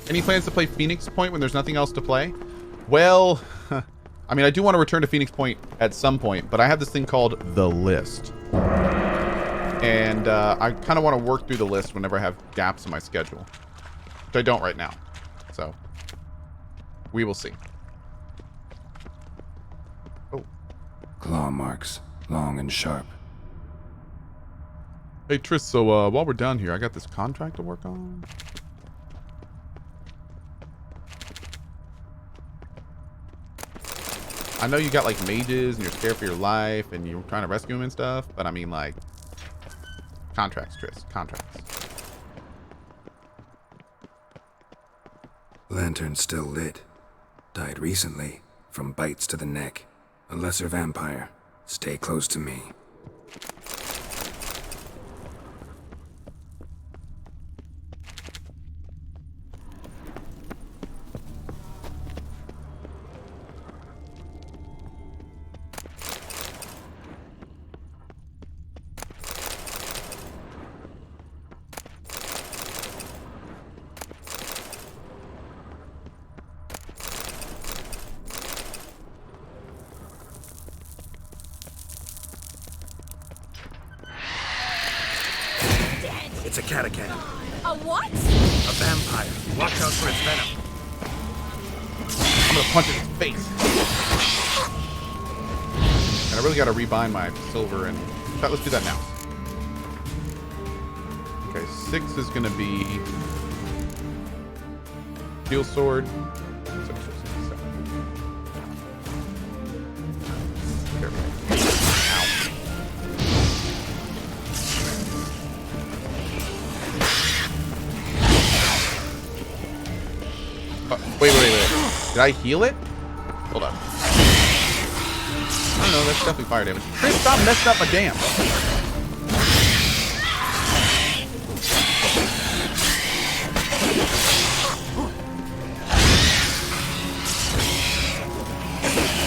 Any plans to play Phoenix Point when there's nothing else to play? Well, I mean, I do want to return to Phoenix Point at some point, but I have this thing called The List. And I kind of want to work through the list whenever I have gaps in my schedule. Which I don't right now. So, we will see. Oh. Claw marks, long and sharp. Hey, Triss, so while we're down here, I got this contract to work on. I know you got like mages and you're scared for your life and you're trying to rescue them and stuff, but I mean like contracts, Triss, contracts. Lantern still lit. Died recently, from bites to the neck. A lesser vampire. Stay close to me. It's a catachan. A what? A vampire. Watch out for its venom. I'm gonna punch it in its face. And I really gotta rebind my silver and... In fact, let's do that now. Okay, 6 is gonna be... Steel sword. Wait. Did I heal it? Hold on. I don't know, that's definitely fire damage. Chris, stop messing up my dam.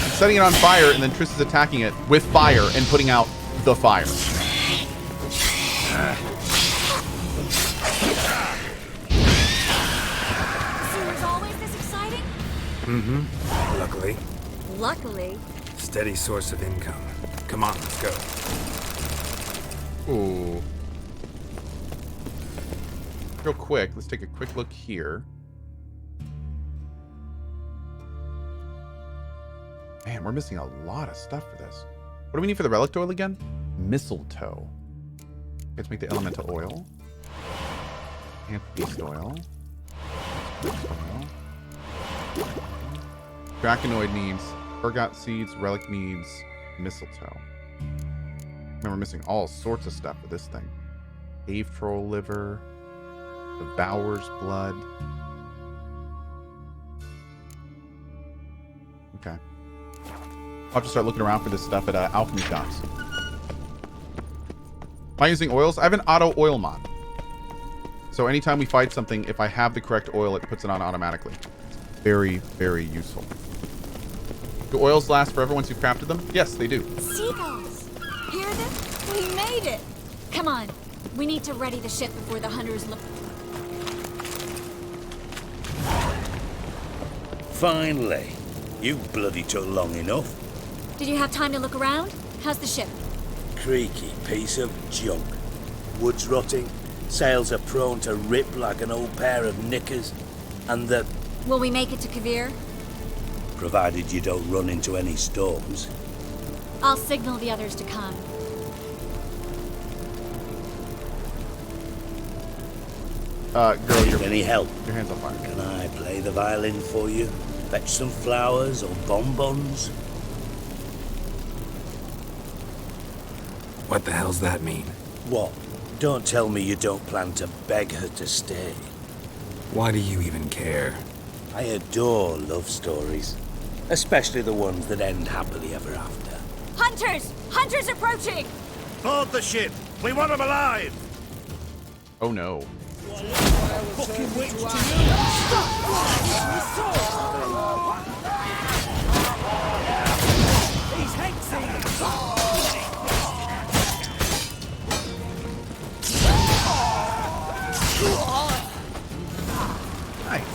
I'm setting it on fire, and then Triss is attacking it with fire and putting out the fire. Mm-hmm. Luckily. Luckily. Steady source of income. Come on, let's go. Ooh. Real quick, let's take a quick look here. Man, we're missing a lot of stuff for this. What do we need for the relic oil again? Mistletoe. Let's make the elemental oil. And beast oil. Draconoid needs ergot seeds, relic needs mistletoe. And we're missing all sorts of stuff for this thing. Cave troll liver, devourer's blood. Okay. I'll have to start looking around for this stuff at alchemy shops. Am I using oils? I have an auto oil mod. So anytime we fight something, if I have the correct oil, it puts it on automatically. It's very, very useful. Do oils last forever once you've crafted them? Yes, they do. Seagulls! Hear them? We made it! Come on. We need to ready the ship before the hunters look. Finally. You bloody took long enough. Did you have time to look around? How's the ship? Creaky piece of junk. Wood's rotting. Sails are prone to rip like an old pair of knickers. And the... Will we make it to Kavir? Provided you don't run into any storms. I'll signal the others to come. Girl, Need any help? Your hand's on fire. Can I play the violin for you? Fetch some flowers or bonbons? What the hell's that mean? What? Don't tell me you don't plan to beg her to stay. Why do you even care? I adore love stories. Especially the ones that end happily ever after. Hunters! Hunters approaching! Board the ship! We want them alive! Oh no. Fucking witch to These hexes! Nice.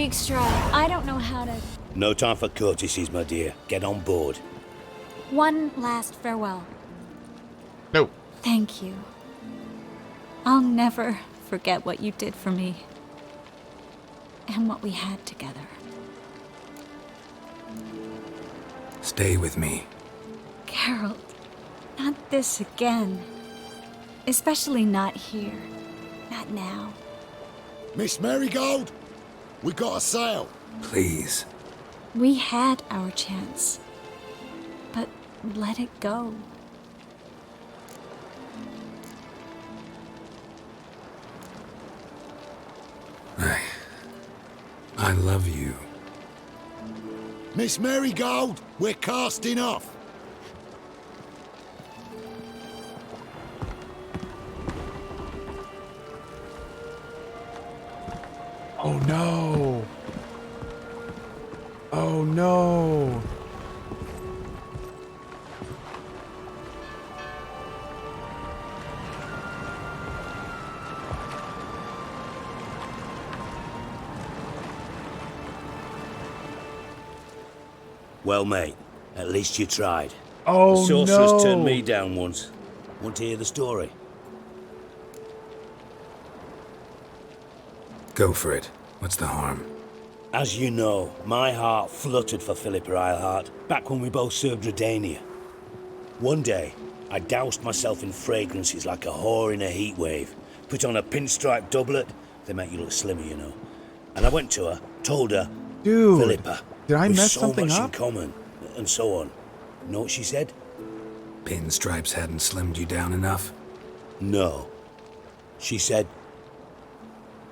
Dijkstra, I don't know how to... No time for courtesies, my dear. Get on board. One last farewell. No. Thank you. I'll never forget what you did for me. And what we had together. Stay with me. Geralt, not this again. Especially not here. Not now. Miss Marigold, we got a sail. Please. We had our chance. But let it go. I love you. Miss Marigold, we're casting off. Oh no. Oh no. Well, mate, at least you tried. Oh The sorceress no. turned me down once. Want to hear the story? Go for it. What's the harm? As you know, my heart fluttered for Philippa Eilhart back when we both served Redania. One day, I doused myself in fragrances like a whore in a heat wave, put on a pinstripe doublet, they make you look slimmer, you know. And I went to her, told her, Dude, Philippa, did I we've mess so something much up? in common, and so on. You know what she said? Pinstripes hadn't slimmed you down enough? No. She said,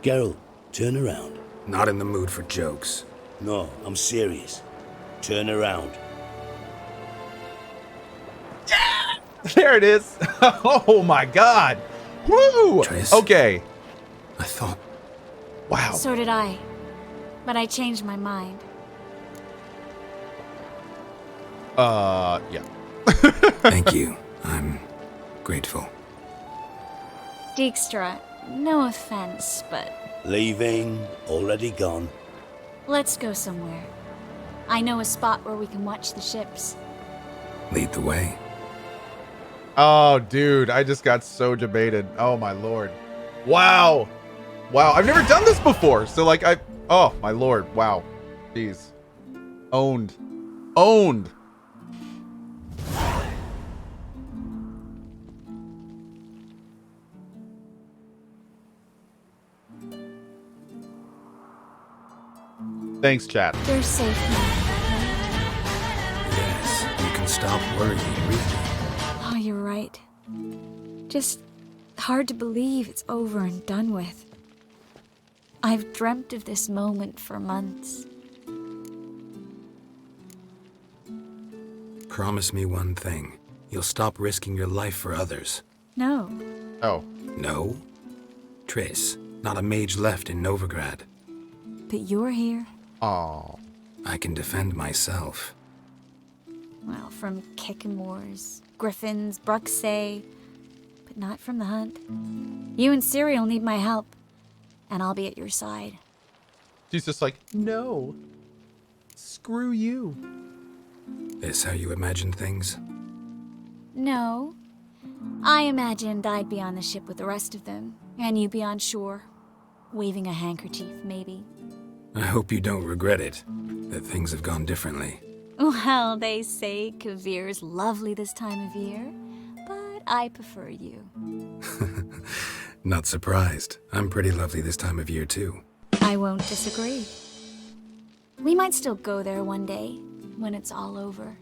Geralt, turn around. Not in the mood for jokes. No, I'm serious. Turn around. There it is. Oh my god. Woo! Tris. Okay. I thought... Wow. So did I. But I changed my mind. Yeah. Thank you. I'm grateful. Dijkstra, no offense, but Leaving, already gone. let's go somewhere. I know a spot where we can watch the ships. Lead the way. Oh, dude, I just got so debated. Oh my lord. Wow. Wow, I've never done this before. So like oh my lord. Wow. Jeez. Owned. Owned. Thanks, chat. You're safe now. Yes, you can stop worrying, really. Oh, you're right. Just hard to believe it's over and done with. I've dreamt of this moment for months. Promise me one thing. You'll stop risking your life for others. No. Oh. No? Tris, not a mage left in Novigrad. But you're here. Oh. I can defend myself. Well, from kicking wars, griffins, Bruxay, but not from the hunt. You and Ciri'll need my help, and I'll be at your side. She's just like, no. Screw you. Is how you imagine things? No. I imagined I'd be on the ship with the rest of them, and you'd be on shore, waving a handkerchief, maybe. I hope you don't regret it, that things have gone differently. Well, they say Kavir's lovely this time of year, but I prefer you. Not surprised. I'm pretty lovely this time of year, too. I won't disagree. We might still go there one day, when it's all over.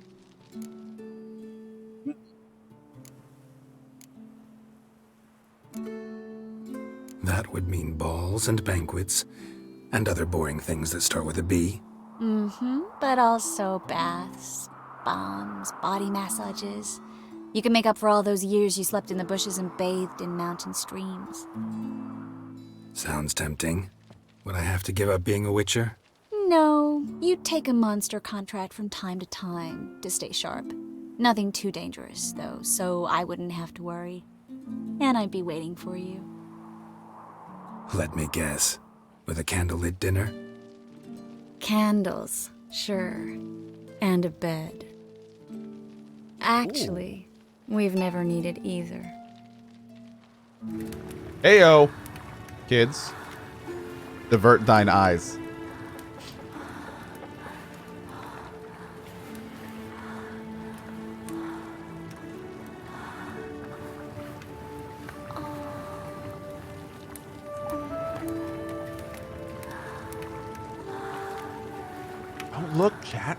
That would mean balls and banquets, and other boring things that start with a B. But also baths, bombs, body massages. You can make up for all those years you slept in the bushes and bathed in mountain streams. Sounds tempting. Would I have to give up being a witcher? No, you'd take a monster contract from time to time to stay sharp. Nothing too dangerous, though, so I wouldn't have to worry. And I'd be waiting for you. Let me guess. With a candlelit dinner? Candles, sure. And a bed. Actually, we've never needed either. Heyo, kids. Divert thine eyes. Don't look, chat.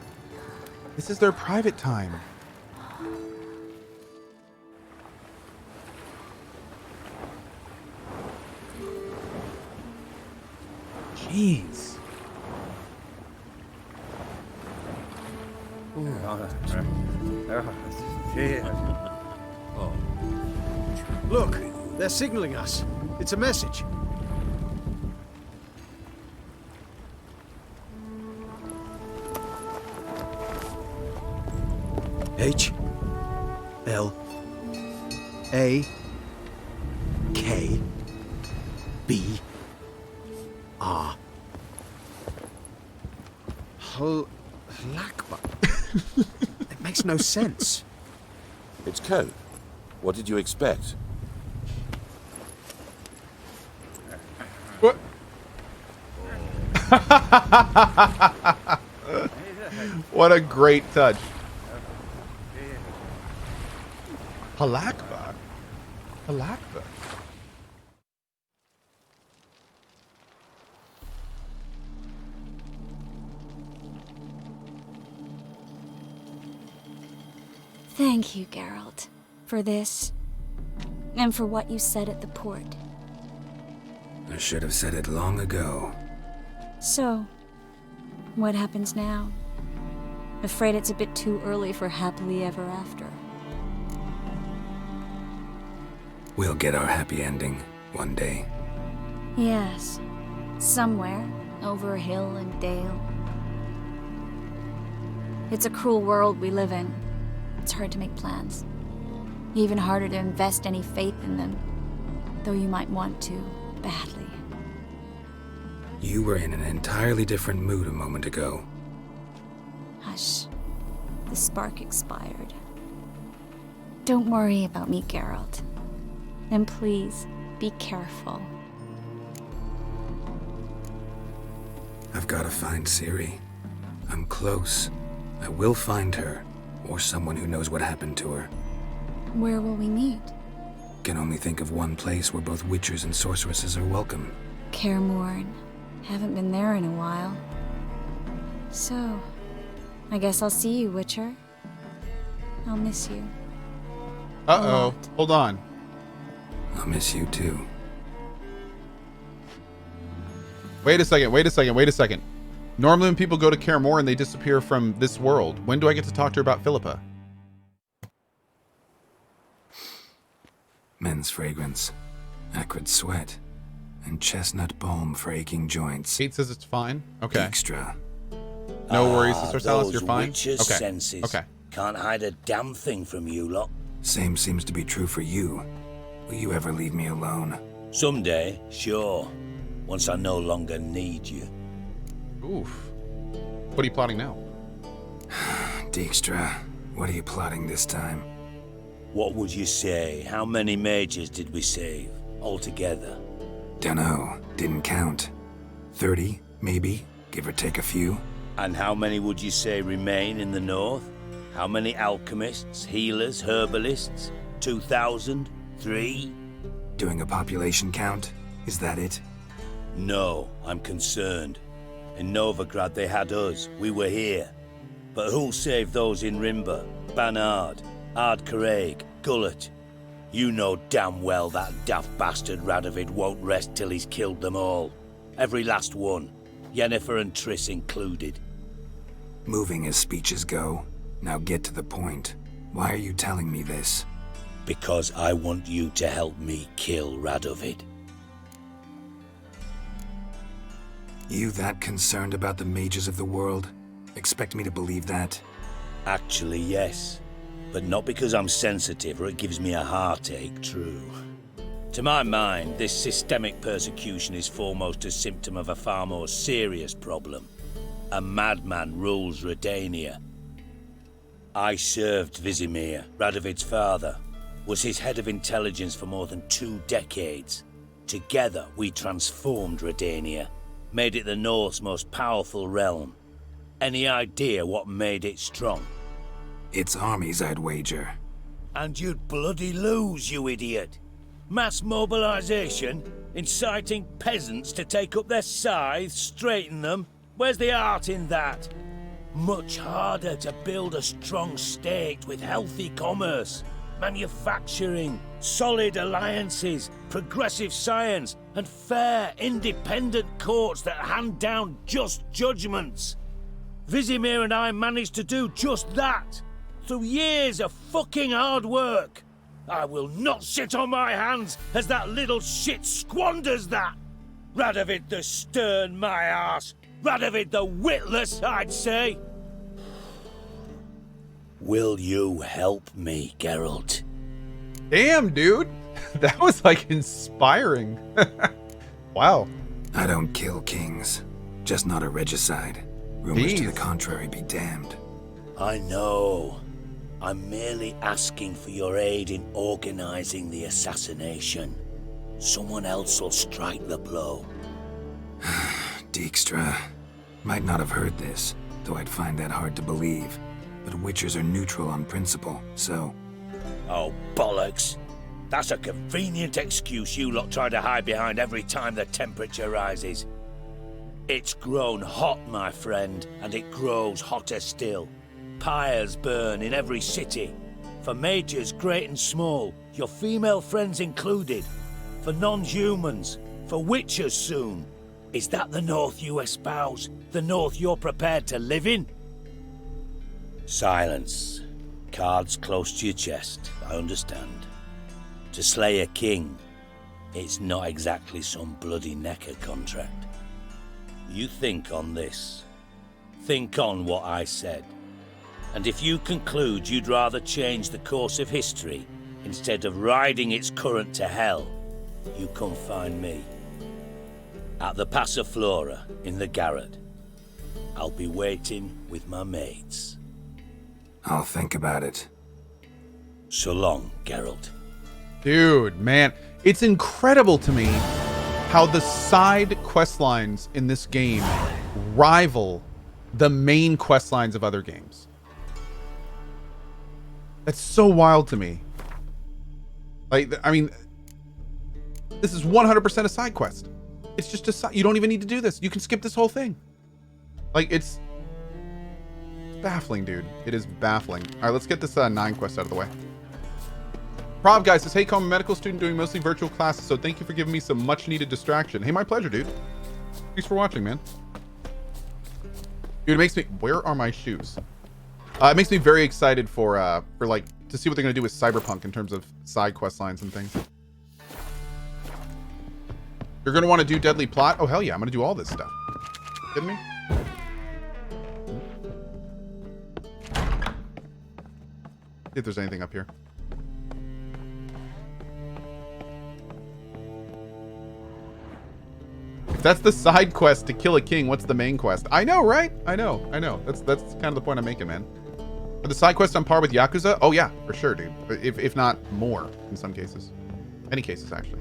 This is their private time. Jeez. Look, they're signaling us. It's a message. H L A K B R. Halakba. It makes no sense. It's Cohh. What did you expect? What? What a great touch. Halakba. Halakba. Thank you, Geralt, for this, and for what you said at the port. I should have said it long ago. So, what happens now? Afraid it's a bit too early for happily ever after. We'll get our happy ending one day. Yes, somewhere, over hill and dale. It's a cruel world we live in. It's hard to make plans. Even harder to invest any faith in them, though you might want to, badly. You were in an entirely different mood a moment ago. Hush. The spark expired. Don't worry about me, Geralt. And please, be careful. I've got to find Ciri. I'm close. I will find her, or someone who knows what happened to her. Where will we meet? Can only think of one place where both witchers and sorceresses are welcome. Kaer Morhen. Haven't been there in a while. So, I guess I'll see you, Witcher. I'll miss you. Uh-oh. Hold on. I'll miss you too. Wait a second, wait a second, wait a second. Normally when people go to Kaer Morhen, they disappear from this world. When do I get to talk to her about Philippa? Men's fragrance, acrid sweat, and chestnut balm for aching joints. Kate says it's fine. Okay. Extra. No worries, Sister Salas, you're fine? Witcher's Okay. senses. Okay. Can't hide a damn thing from you lot. Same seems to be true for you. Will you ever leave me alone? Someday, sure. Once I no longer need you. Oof. What are you plotting now? Dijkstra, what are you plotting this time? What would you say? How many mages did we save altogether? Dunno, didn't count. 30, maybe, give or take a few. And how many would you say remain in the north? How many alchemists, healers, herbalists? 2,000? 3? Doing a population count? Is that it? No, I'm concerned. In Novigrad they had us, we were here. But who'll save those in Rimba, Banard, Ardcaraig, Gullet? You know damn well that daft bastard Radovid won't rest till he's killed them all. Every last one. Yennefer and Triss included. Moving as speeches go. Now get to the point. Why are you telling me this? Because I want you to help me kill Radovid. You that concerned about the mages of the world? Expect me to believe that? Actually, yes. But not because I'm sensitive or it gives me a heartache, true. To my mind, this systemic persecution is foremost a symptom of a far more serious problem. A madman rules Redania. I served Vizimir, Radovid's father, was his head of intelligence for more than 2 decades. Together, we transformed Redania, made it the North's most powerful realm. Any idea what made it strong? Its armies, I'd wager. And you'd bloody lose, you idiot. Mass mobilization, inciting peasants to take up their scythes, straighten them. Where's the art in that? Much harder to build a strong state with healthy commerce, manufacturing, solid alliances, progressive science, and fair, independent courts that hand down just judgments. Vizimir and I managed to do just that, through years of fucking hard work. I will not sit on my hands as that little shit squanders that. Radovid the stern, my arse. Radovid the witless, I'd say. Will you help me, Geralt? Damn, dude. That was like inspiring. Wow. I don't kill kings, just not a regicide. Rumors to the Jeez. contrary be damned. I know. I'm merely asking for your aid in organizing the assassination. Someone else will strike the blow. Dijkstra. Might not have heard this, though I'd find that hard to believe. But Witchers are neutral on principle, so... Oh, bollocks. That's a convenient excuse you lot try to hide behind every time the temperature rises. It's grown hot, my friend, and it grows hotter still. Pyres burn in every city. For majors great and small, your female friends included. For non-humans, for Witchers soon. Is that the North you espouse? The North you're prepared to live in? Silence. Cards close to your chest, I understand. To slay a king, it's not exactly some bloody necker contract. You think on this. Think on what I said. And if you conclude you'd rather change the course of history instead of riding its current to hell, you come find me. At the Passiflora in the Garrett. I'll be waiting with my mates. I'll think about it. So long, Geralt. Dude, man. It's incredible to me how the side quest lines in this game rival the main quest lines of other games. That's so wild to me. Like, I mean, this is 100% a side quest. It's just a side. You don't even need to do this. You can skip this whole thing. Like, it's baffling, dude. It is baffling. All right, let's get this 9 quest out of the way. Prob guy says, hey, I'm a medical student doing mostly virtual classes, so thank you for giving me some much needed distraction. Hey, my pleasure, dude. Thanks for watching, man. Dude, it makes me, where are my shoes? It makes me very excited for like, to see what they're going to do with Cyberpunk in terms of side quest lines and things. You're going to want to do Deadly Plot? Oh, hell yeah. I'm going to do all this stuff. Kidding me? See if there's anything up here. If that's the side quest to kill a king, what's the main quest? I know, right? I know. That's kind of the point I'm making, man. Are the side quests on par with Yakuza? Oh yeah, for sure, dude. If not more, in some cases. Many cases, actually.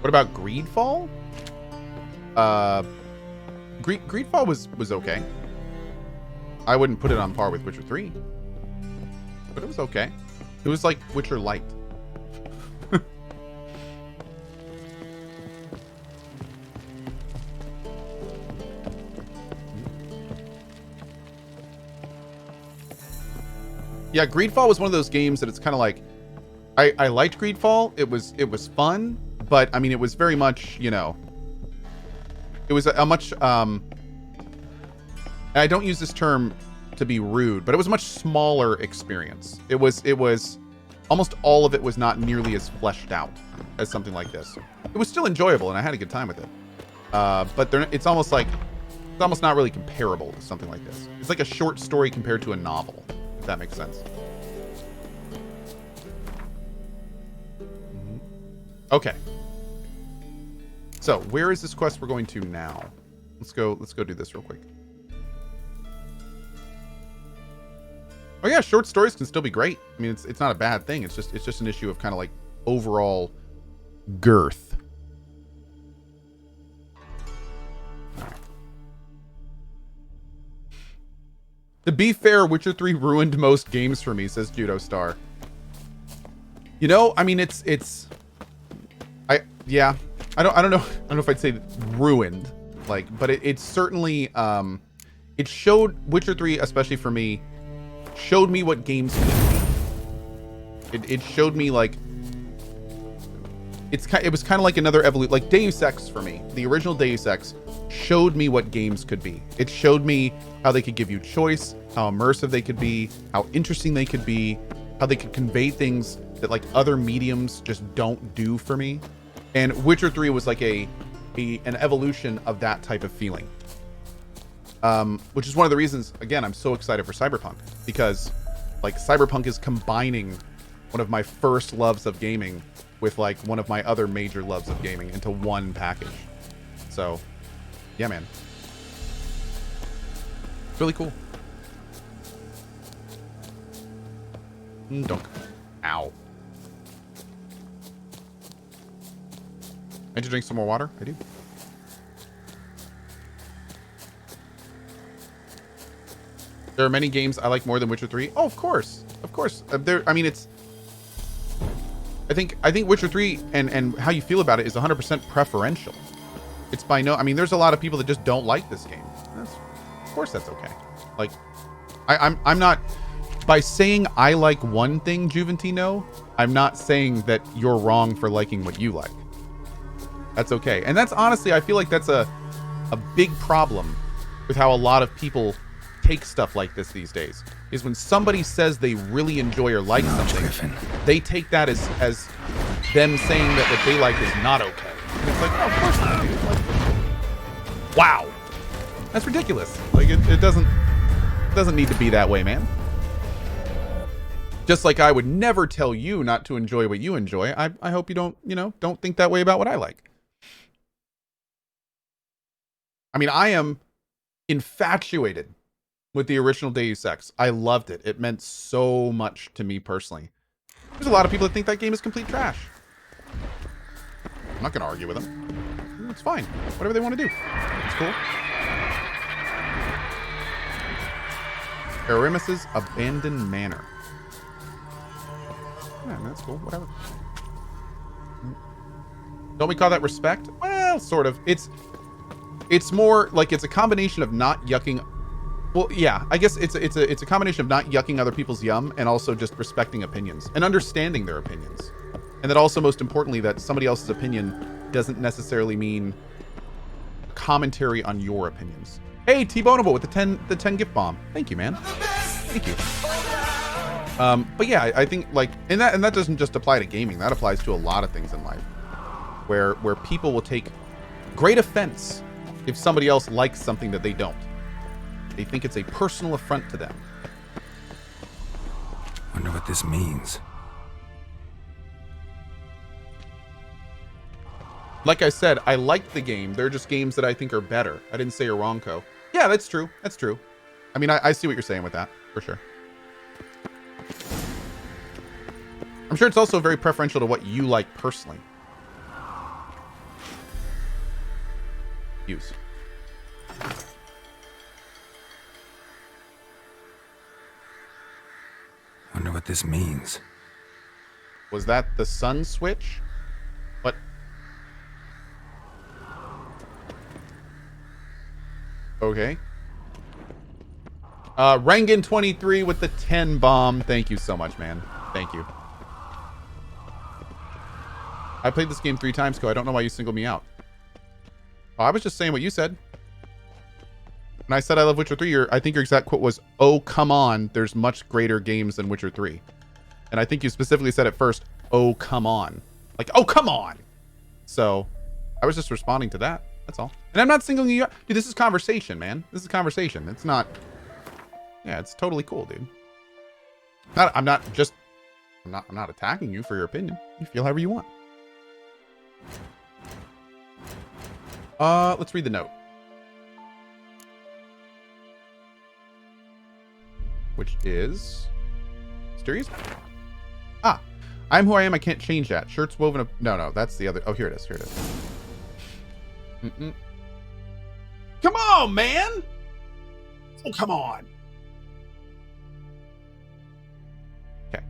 What about Greedfall? Greedfall was okay. I wouldn't put it on par with Witcher 3. But it was okay. It was like Witcher Light. Yeah, Greedfall was one of those games that it's kind of like, I liked Greedfall. It was fun, but I mean, it was very much, you know, it was a much, I don't use this term to be rude, but it was a much smaller experience. It was almost all of it was not nearly as fleshed out as something like this. It was still enjoyable and I had a good time with it. But it's almost not really comparable to something like this. It's like a short story compared to a novel, if that makes sense. Okay. So, where is this quest we're going to now? Let's go do this real quick. Oh yeah, short stories can still be great. I mean, it's not a bad thing. It's just an issue of kind of like overall girth. To be fair, Witcher 3 ruined most games for me, says Judo Star. You know, I mean, yeah, I don't know if I'd say ruined, like, but it certainly, it showed, Witcher 3, especially for me, showed me what games can be. It showed me, like, it was kind of like another evolution, like Deus Ex for me. The original Deus Ex showed me what games could be. It showed me how they could give you choice, how immersive they could be, how interesting they could be, how they could convey things that like other mediums just don't do for me. And Witcher 3 was like an evolution of that type of feeling. Which is one of the reasons, again, I'm so excited for Cyberpunk, because like Cyberpunk is combining one of my first loves of gaming with like one of my other major loves of gaming into one package. So yeah, man, it's really cool. Dunk. Ow. I need to drink some more water. I do. There are many games I like more than Witcher 3. Oh, of course. Of course. I mean, it's... I think Witcher 3 and how you feel about it is 100% preferential. It's by no... I mean, there's a lot of people that just don't like this game. Of course that's okay. Like, I'm not... By saying I like one thing, Juventino, I'm not saying that you're wrong for liking what you like. That's okay. And that's honestly, I feel like that's a big problem with how a lot of people take stuff like this these days, is when somebody says they really enjoy or like something, they take that as them saying that what they like is not okay. And it's like, oh, of course not, dude. Like, wow. That's ridiculous. Like, it doesn't need to be that way, man. Just like I would never tell you not to enjoy what you enjoy, I hope you don't think that way about what I like. I mean, I am infatuated with the original Deus Ex. I loved it. It meant so much to me personally. There's a lot of people that think that game is complete trash. I'm not going to argue with them. It's fine. Whatever they want to do. It's cool. AERAMAS' Abandoned Manor. Yeah, that's cool. Whatever. Don't we call that respect? Well, sort of. It's more like it's a combination of not yucking. Well, yeah, I guess it's a combination of not yucking other people's yum and also just respecting opinions and understanding their opinions. And that also, most importantly, that somebody else's opinion doesn't necessarily mean commentary on your opinions. Hey, T-Boneable with the 10 gift bomb. Thank you, man. Thank you. But yeah, I think like, and that doesn't just apply to gaming. That applies to a lot of things in life, where people will take great offense if somebody else likes something that they don't. They think it's a personal affront to them. Wonder what this means. Like I said, I liked the game. They're just games that I think are better. I didn't say you're wrong, Cohh. Yeah, that's true. That's true. I mean, I see what you're saying with that, for sure. I'm sure it's also very preferential to what you like personally. Use. Wonder what this means. Was that the sun switch? What? Okay. Rangan23 with the 10 bomb. Thank you so much, man. Thank you. I played this game 3 times, Cohh. I don't know why you singled me out. Oh, I was just saying what you said. When I said I love Witcher 3, I think your exact quote was, "Oh, come on, there's much greater games than Witcher 3." And I think you specifically said at first, "Oh, come on." Like, "Oh, come on." So, I was just responding to that. That's all. And I'm not singling you out. Dude, this is conversation, man. This is conversation. It's not... Yeah, it's totally cool, dude. I'm not attacking you for your opinion. You feel however you want. Let's read the note. Which is mysterious. Ah, I'm who I am. I can't change that. Shirts woven of. No, that's the other. Oh, here it is. Here it is. Come on, man. Oh, come on. Okay.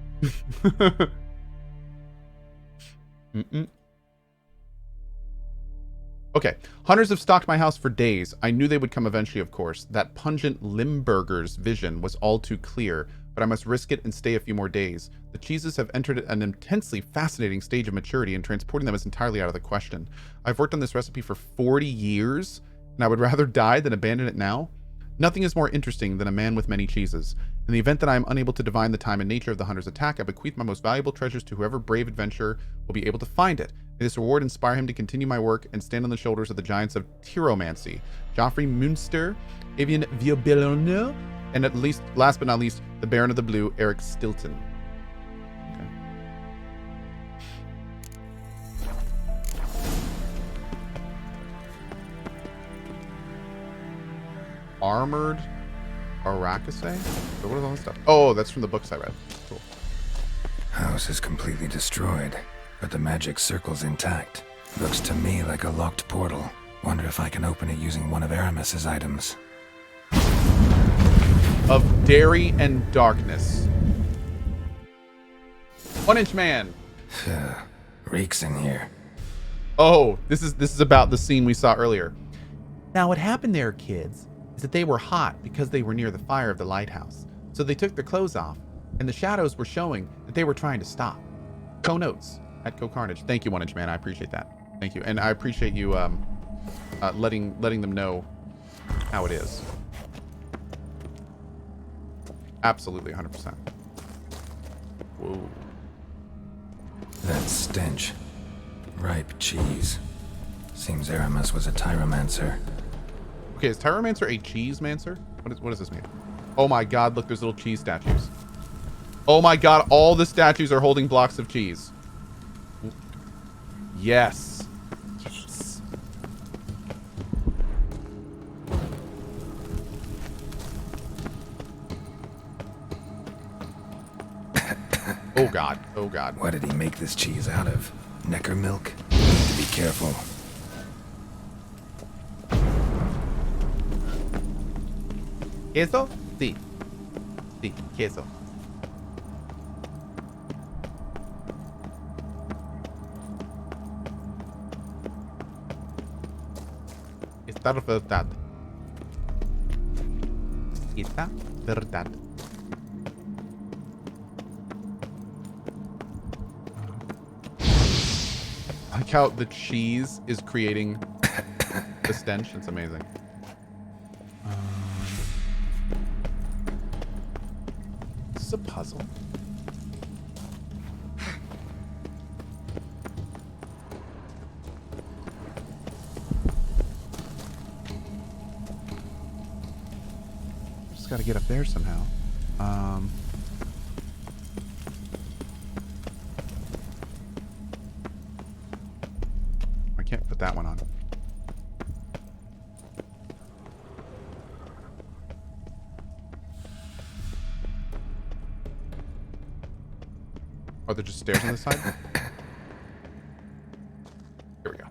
Okay. Hunters have stalked my house for days. I knew they would come eventually, of course. That pungent Limburger's vision was all too clear, but I must risk it and stay a few more days. The cheeses have entered an intensely fascinating stage of maturity, and transporting them is entirely out of the question. I've worked on this recipe for 40 years, and I would rather die than abandon it now. Nothing is more interesting than a man with many cheeses. In the event that I am unable to divine the time and nature of the hunter's attack, I bequeath my most valuable treasures to whoever brave adventurer will be able to find it. May this reward inspire him to continue my work and stand on the shoulders of the giants of Tyromancy, Geoffrey Münster, Evian Viobellone, and at least, last but not least, the Baron of the Blue, Eric Stilton. Okay. Armored ARACHASAE? So what is all this stuff? Oh, that's from the books I read. Cool. House is completely destroyed, but the magic circle's intact. Looks to me like a locked portal. Wonder if I can open it using one of AERAMAS' items. Of Dairy and Darkness. 1-Inch Man. Reeks in here. Oh, this is about the scene we saw earlier. Now what happened there, kids, is that they were hot because they were near the fire of the lighthouse. So they took their clothes off, and the shadows were showing that they were trying to stop. Cohh notes at CohhCarnage. Thank you, 1-Inch Man. I appreciate that. Thank you, and I appreciate you letting them know how it is. Absolutely, 100%. Whoa. That stench. Ripe cheese. Seems AERAMAS was a tyromancer. Okay, is Tyromancer a cheese-mancer? What does this mean? Oh my god, look, there's little cheese statues. Oh my god, all the statues are holding blocks of cheese. Yes. Yes. Oh god, oh god. What did he make this cheese out of? Necker milk? Need to be careful. ¿Queso? Sí. Sí, queso. Está verdad. Está verdad. I like how the cheese is creating the stench. It's amazing. This is a puzzle. Just got to get up there somehow. I can't put that one on. Are there just stairs on this side? Here we go.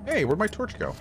Hey, where'd my torch go?